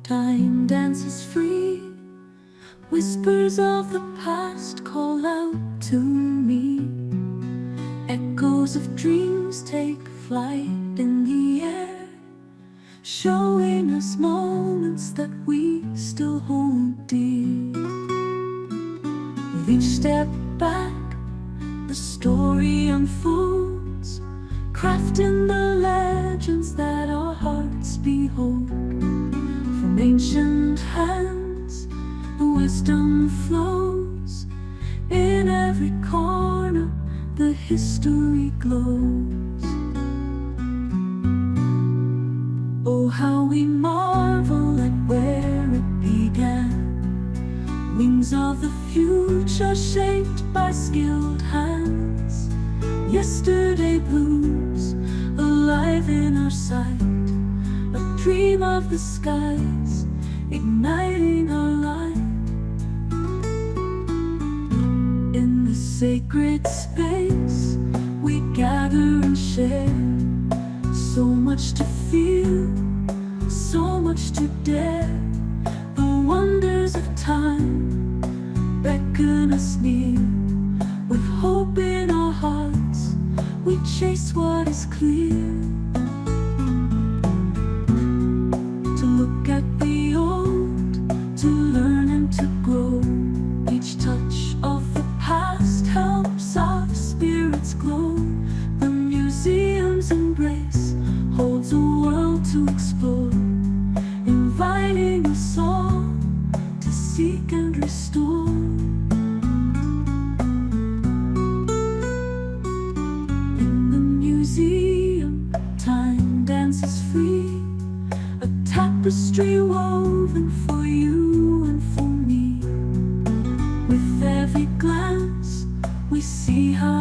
Time dances free. Whispers of the past call out to me. Echoes of dreams take flight in the air, showing us moments that we still hold dear. With each step back, the story unfolds, crafting the legends that our hearts behold. From ancient hands, the wisdom flows. In every corner, the history glows. Oh, how we marvel at where it began. Wings of the future shaped by skilled hands. Yesterday blooms, alive in our sight. A dream of the skies, igniting our light. In the sacred space, we gather and share. So much to feel, so much to dare. The wonders of time beckon us near. With hope in our hearts, we chase what is clear. To look at the old, to learn and to grow. Each touch of the past helps our spirits glow. The museum's embrace holds a world to explore, inviting us all to seek and restore. In the museum, time dances free, a tapestry woven for you and for me. With every glance, we see how